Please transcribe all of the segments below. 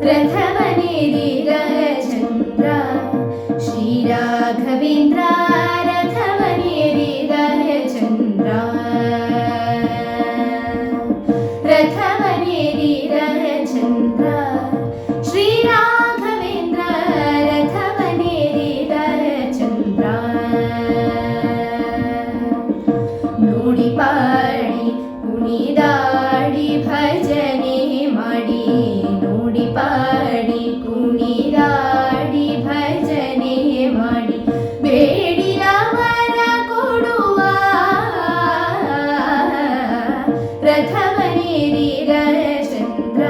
ರಥವನೇರಿದ ಚಂದ್ರ ಶ್ರೀರಾಘವೇಂದ್ರ ರಥವನೇರಿದ ಚಂದ್ರ ರಥವನೇರಿದ ಚಂದ್ರ ಶ್ರೀರಾಘವೇಂದ್ರ ರಥವನೇರಿದ ಚಂದ್ರ ನೋಡಿ ಪಾಡಿ ಕುಣಿದಾಡಿ ಭಜನೆ ಮಾಡಿ ನೋಡಿ ಪಾಡಿ ಕುಣಿದಾಡಿ ಭಜನೆ ಮಾಡಿ ಬೇಡಿದವರ ಕೊಡುವ ರಥವನೇರಿದ ಚಂದ್ರ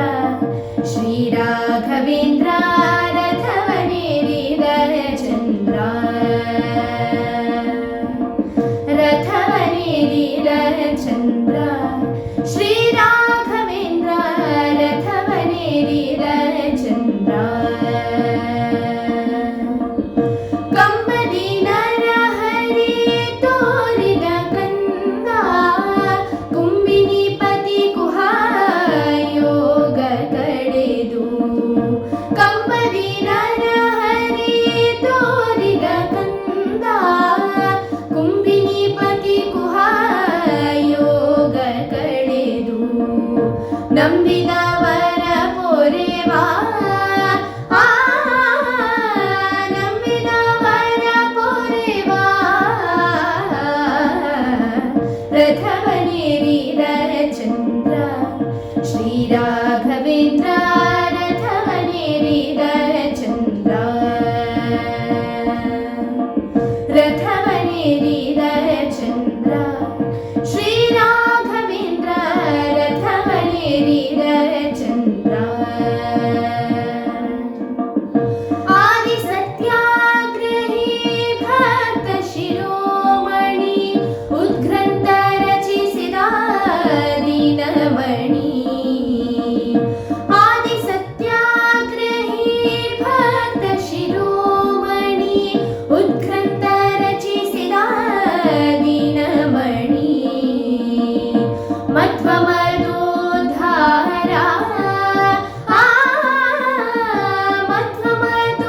ಶ್ರೀರಾಘವೇಂದ್ರ ರಥವನೇರಿದ ಚಂದ್ರ ರಥವನೇರಿದ ಚಂದ್ರ ಶ್ರೀರಾಘವೇಂದ್ರ ರಥವನೇರಿದ ಚಂದ್ರ ಕಂಬದಿ ನರಹರಿ ತೋರಿದ ಕಂದ ಕುಂಬಿನಿಪತಿ ಕುಹಾಯೋಗ ಕಳೆದು ಕಂಬದಿ ನರಹರಿ ತೋರಿದ ಕಂದ ಕುಂಬಿನಿಪತಿ ಕುಹಾಯೋಗ ಕಳೆದು ನಂಬಿದವರ ಪೊರೆವಾ ನಂಬಿದವರ ಪೊರೆವಾ ರಥವನೇರಿದ ಚಂದ್ರ ಶ್ರೀರಾಘವೇಂದ್ರ ರಥವನೇರಿದ ಚಂದ್ರ ರಥವನೇರಿದ ಚಂದ್ರ ಶ್ರೀರಾಘವೇಂದ್ರ ರಥವನೇರಿದ ಚಂದ್ರ ಆದಿ ಸತ್ಯಾಗ್ರಹಿ ಭಕ್ತ ಶಿರೋಮಣಿ ಉದ್ಗ್ರಂಥ ರಚಿಸಿದ ದೀನಮಣಿ ಆದಿ ಸತ್ಯಾಗ್ರಹಿ ಭಕ್ತ ಶಿರೋಮಣಿ ಉದ್ಗ್ರಂಥ ರಚಿಸಿದ ದೀನಮಣಿ ಮಧ್ವಮಧೋದ್ಧಾರ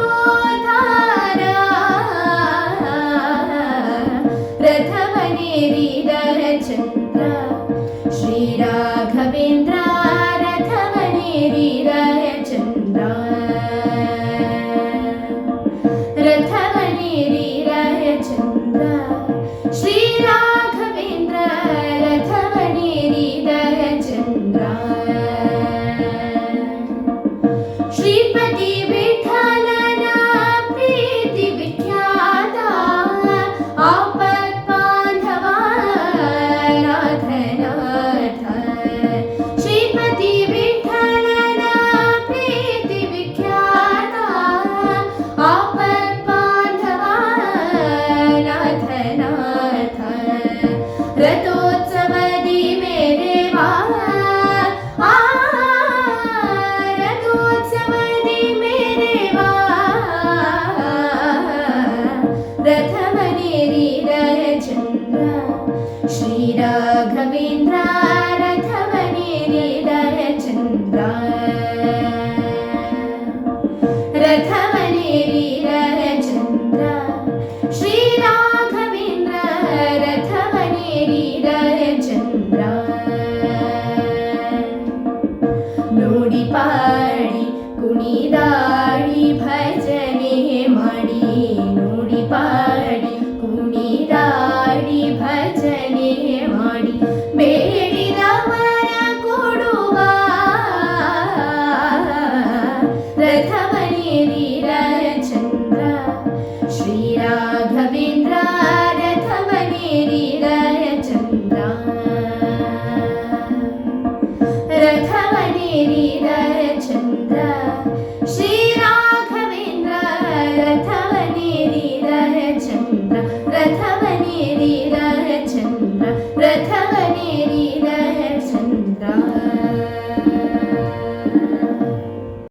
ಮಧ್ವಮಧೋದ್ಧಾರ ರಥವನೇರಿದ ಚಂದ್ರ ಶ್ರೀರಾಘವೇಂದ್ರ ರಥವನೇರಿದ ಚಂದ್ರ ರಥವನೇರಿದ ಚಂದ್ರ ಶ್ರೀರಾಘವೇಂದ್ರ ರಥವನೇರಿದ ಚಂದ್ರ ಶ್ರೀಪತಿ ವಿಠಲನ ಪ್ರೀತಿ ವಿಖ್ಯಾತ ಆಪತ್ ಬಾಂಧವ ನಾಥನಾಥ ಶ್ರೀಪತಿ ವಿಠಲನ ಪ್ರೀತಿ ವಿಖ್ಯಾತ ಆಪತ್ ಬಾಂಧವ ನಾಥನಾಥ ರಥೋತ್ಸವದಿ ಮೇರೆವಾ ರಥೋತ್ಸವದಿ ಮೇರೆವಾ ರಥವನೇರಿದ ಚಂದ್ರ ಶ್ರೀರಾಘವೇಂದ್ರ ರಥವನೇರಿದ ಚಂದ್ರ ರಥವನೇರಿದ ಚಂದ್ರ ಶ್ರೀರಾಘವೇಂದ್ರ ರಥವನೇರಿದ ಚಂದ್ರ ನೋಡಿ ಪಾಡಿ ಕುಣಿದಾಡಿ ಭಜನೆ ಮಾಡಿ ನೋಡಿ ಪಾಡಿ ಕುಣಿದಾಡಿ ಭಜನೆ ಮಾಡಿ ಬೇಡಿದವರ ಕೊಡುವ ರಥವನೇರಿದ ಚಂದ್ರ ಶ್ರೀರಾಘವೇಂದ್ರ ರಥವನೇರಿದ ಚಂದ್ರ ರಥವನೇರಿದ ಚಂದ್ರ ಶ್ರೀರಾಘವೇಂದ್ರ ರಥವನೇರಿದ ಚಂದ್ರ